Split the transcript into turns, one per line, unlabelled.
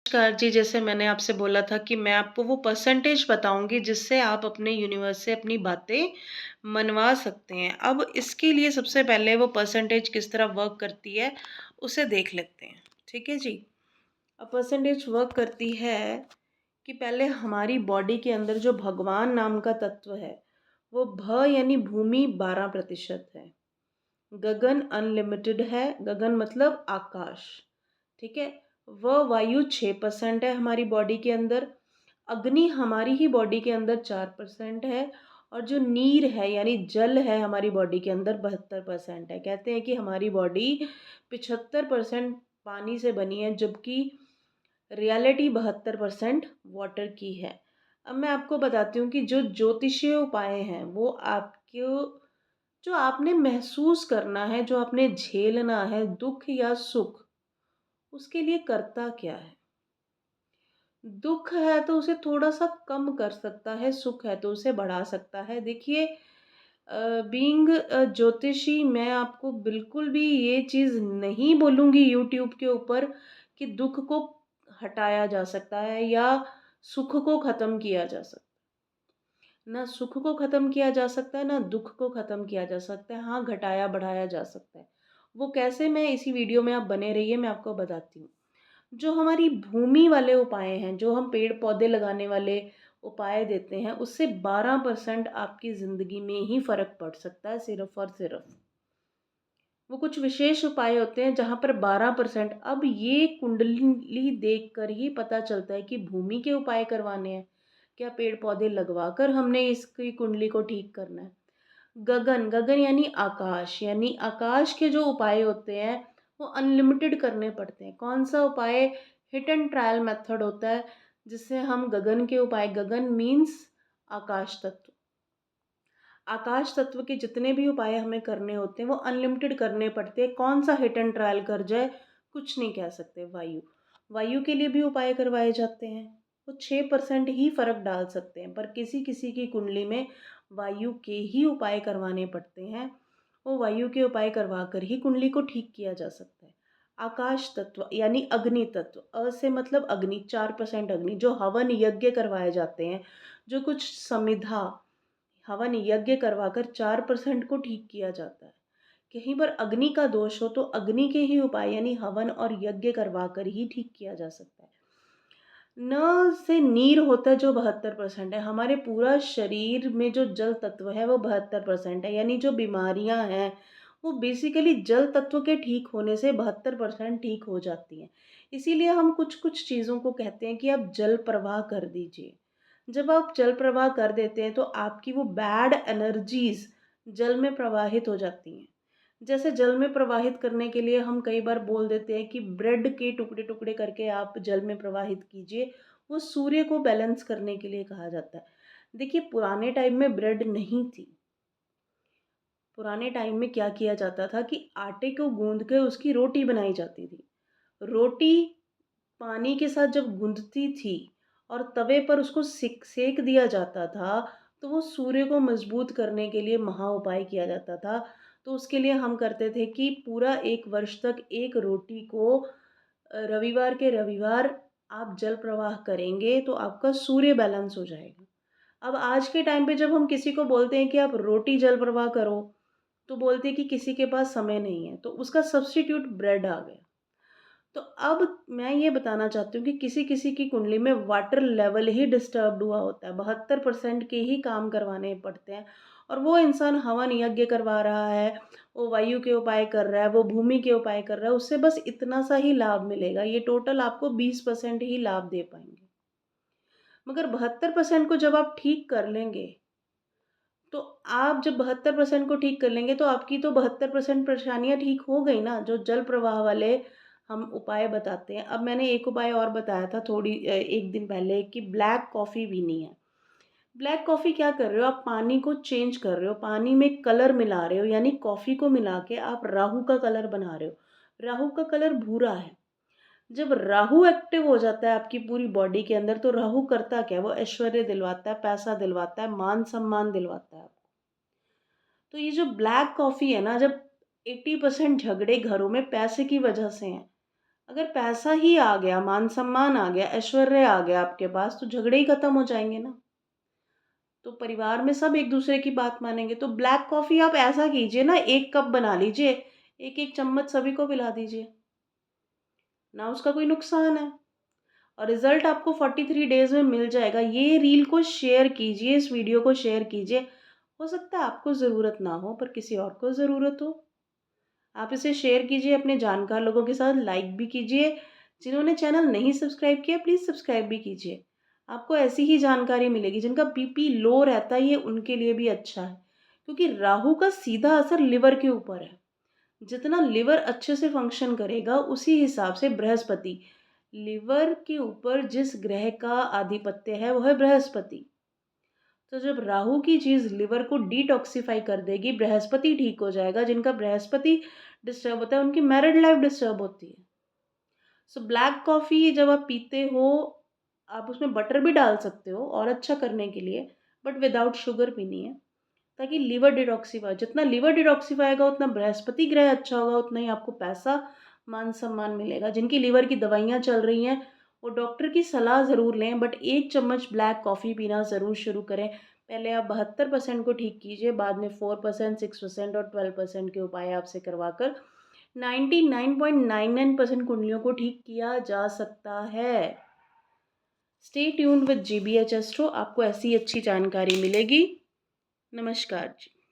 नमस्कार जी, जैसे मैंने आपसे बोला था कि मैं आपको वो परसेंटेज बताऊँगी जिससे आप अपने यूनिवर्स से अपनी बातें मनवा सकते हैं। अब इसके लिए सबसे पहले वो परसेंटेज किस तरह वर्क करती है, उसे देख लेते हैं। ठीक है जी? अब परसेंटेज वर्क करती है कि पहले हमारी बॉडी के अंदर जो भगवान नाम का तत्व है, वो भ यानी भूमि 12% है। गगन अनलिमिटेड है, गगन मतलब आकाश, ठीक है। वह वायु 6% है हमारी बॉडी के अंदर। अग्नि हमारी ही बॉडी के अंदर 4% है। और जो नीर है यानी जल है हमारी बॉडी के अंदर 72% है। कहते हैं कि हमारी बॉडी 75% पानी से बनी है, जबकि रियलिटी 72% वाटर की है। अब मैं आपको बताती हूँ कि जो ज्योतिषीय उपाय हैं वो आपको, जो आपने महसूस करना है, जो आपने झेलना है दुख या सुख, उसके लिए करता क्या है। दुख है तो उसे थोड़ा सा कम कर सकता है, सुख है तो उसे बढ़ा सकता है। देखिए, बीइंग ज्योतिषी, मैं आपको बिल्कुल भी ये चीज़ नहीं बोलूँगी यूट्यूब के ऊपर कि दुख को हटाया जा सकता है या सुख को ख़त्म किया जा सकता है। ना सुख को ख़त्म किया जा सकता है, ना दुख को ख़त्म किया जा सकता है। हाँ, घटाया बढ़ाया जा सकता है। वो कैसे, मैं इसी वीडियो में आप बने रहिए, मैं आपको बताती हूँ। जो हमारी भूमि वाले उपाय हैं, जो हम पेड़ पौधे लगाने वाले उपाय देते हैं, उससे 12% आपकी ज़िंदगी में ही फ़र्क पड़ सकता है, सिर्फ़ और सिर्फ़। वो कुछ विशेष उपाय होते हैं जहाँ पर 12%, अब ये कुंडली देखकर ही पता चलता है कि भूमि के उपाय करवाने हैं, क्या पेड़ पौधे लगवा कर हमने इसकी कुंडली को ठीक करना है। गगन, गगन यानी आकाश के जो उपाय होते हैं वो अनलिमिटेड करने पड़ते हैं। कौन सा उपाय? हिट एंड ट्रायल मेथड होता है, जिससे हम गगन के उपाय, गगन मीन्स आकाश तत्व, आकाश तत्व के जितने भी उपाय हमें करने होते हैं वो अनलिमिटेड करने पड़ते हैं। कौन सा हिट एंड ट्रायल कर जाए, कुछ नहीं कह सकते। वायु, वायु के लिए भी उपाय करवाए जाते हैं। वो 6% ही फर्क डाल सकते हैं, पर किसी किसी की कुंडली में वायु के ही उपाय करवाने पड़ते हैं। वो वायु के उपाय करवा कर ही कुंडली को ठीक किया जा सकता है। आकाश तत्व यानी अग्नि तत्व, अ से मतलब अग्नि, 4% अग्नि, जो हवन यज्ञ करवाए जाते हैं, जो कुछ समिधा हवन यज्ञ करवाकर 4% को ठीक किया जाता है। कहीं पर अग्नि का दोष हो तो अग्नि के ही उपाय यानी हवन और यज्ञ करवाकर ही ठीक किया जा सकता है। न से नीर होता है जो 72% है। हमारे पूरा शरीर में जो जल तत्व है वो 72% है, यानी जो बीमारियां हैं वो बेसिकली जल तत्व के ठीक होने से 72% ठीक हो जाती हैं। इसीलिए हम कुछ कुछ चीज़ों को कहते हैं कि आप जल प्रवाह कर दीजिए। जब आप जल प्रवाह कर देते हैं तो आपकी वो बैड एनर्जीज जल में प्रवाहित हो जाती हैं। जैसे जल में प्रवाहित करने के लिए हम कई बार बोल देते हैं कि ब्रेड के टुकड़े टुकड़े करके आप जल में प्रवाहित कीजिए, वो सूर्य को बैलेंस करने के लिए कहा जाता है। देखिए, पुराने टाइम में ब्रेड नहीं थी। पुराने टाइम में क्या किया जाता था कि आटे को गूंद के उसकी रोटी बनाई जाती थी। रोटी पानी के साथ जब गूंदती थी और तवे पर उसको सेक सेक दिया जाता था, तो वो सूर्य को मजबूत करने के लिए महा उपाय किया जाता था। तो उसके लिए हम करते थे कि पूरा 1 वर्ष तक एक रोटी को रविवार के रविवार आप जल प्रवाह करेंगे तो आपका सूर्य बैलेंस हो जाएगा। अब आज के टाइम पे जब हम किसी को बोलते हैं कि आप रोटी जल प्रवाह करो, तो बोलते हैं कि किसी के पास समय नहीं है, तो उसका सब्स्टिट्यूट ब्रेड आ गया। तो अब मैं ये बताना चाहती हूँ कि किसी किसी की कुंडली में वाटर लेवल ही डिस्टर्ब्ड हुआ होता है, 72% के ही काम करवाने पड़ते हैं। और वो इंसान हवन यज्ञ करवा रहा है, वो वायु के उपाय कर रहा है, वो भूमि के उपाय कर रहा है, उससे बस इतना सा ही लाभ मिलेगा। ये टोटल आपको 20% ही लाभ दे पाएंगे। मगर 72% को जब आप ठीक कर लेंगे, तो आप जब 72% को ठीक कर लेंगे तो आपकी तो 72% परेशानियाँ ठीक हो गई ना, जो जल प्रवाह वाले हम उपाय बताते हैं। अब मैंने एक उपाय और बताया था एक दिन पहले कि ब्लैक कॉफ़ी पीनी है। ब्लैक कॉफ़ी क्या कर रहे हो आप? पानी को चेंज कर रहे हो, पानी में कलर मिला रहे हो, यानी कॉफ़ी को मिला के आप राहु का कलर बना रहे हो। राहु का कलर भूरा है। जब राहु एक्टिव हो जाता है आपकी पूरी बॉडी के अंदर, तो राहु करता क्या है? वो ऐश्वर्य दिलवाता है, पैसा दिलवाता है, मान सम्मान दिलवाता है। तो ये जो ब्लैक कॉफ़ी है ना, जब 80% झगड़े घरों में पैसे की वजह से हैं, अगर पैसा ही आ गया, मान-सम्मान आ गया, ऐश्वर्य आ गया आपके पास, तो झगड़े ही खत्म हो जाएँगे ना। तो परिवार में सब एक-दूसरे की बात मानेंगे। तो ब्लैक कॉफ़ी आप ऐसा कीजिए ना, 1 कप बना लीजिए, 1-1 चम्मच सभी को पिला दीजिए, ना उसका कोई नुकसान है। और रिज़ल्ट आपको 43 डेज़ में मिल जाएगा। ये रील को शेयर कीजिए, इस वीडियो को शेयर कीजिए। हो सकता है आपको ज़रूरत ना हो, पर किसी और को ज़रूरत हो। आप इसे शेयर कीजिए अपने जानकार लोगों के साथ, लाइक भी कीजिए। जिन्होंने चैनल नहीं सब्सक्राइब किया, प्लीज़ सब्सक्राइब भी कीजिए। आपको ऐसी ही जानकारी मिलेगी। जिनका बीपी लो रहता है, ये उनके लिए भी अच्छा है। क्योंकि राहु का सीधा असर लिवर के ऊपर है। जितना लिवर अच्छे से फंक्शन करेगा, उसी हिसाब से बृहस्पति, लिवर के ऊपर जिस ग्रह का आधिपत्य है वो है बृहस्पति। तो जब राहु की चीज़ लिवर को डिटॉक्सिफाई कर देगी, बृहस्पति ठीक हो जाएगा। जिनका बृहस्पति डिस्टर्ब होता है, उनकी मैरिड लाइफ डिस्टर्ब होती है। सो ब्लैक कॉफ़ी जब आप पीते हो, आप उसमें बटर भी डाल सकते हो और अच्छा करने के लिए, बट विदाउट शुगर पीनी है, ताकि लिवर डिटॉक्सिफाई, जितना लिवर डिटॉक्सिफाई होगा उतना बृहस्पति ग्रह अच्छा होगा, उतना ही आपको पैसा, मान-सम्मान मिलेगा। जिनकी लिवर की दवाइयाँ चल रही हैं, वो डॉक्टर की सलाह ज़रूर लें, बट 1 चम्मच ब्लैक कॉफ़ी पीना ज़रूर शुरू करें। पहले आप 72% को ठीक कीजिए, बाद में 4%, 6% और 12% के उपाय आपसे करवाकर 99.99% कुंडलियों को ठीक किया जा सकता है। Stay tuned with GBH astro, आपको ऐसी अच्छी जानकारी मिलेगी। नमस्कार जी।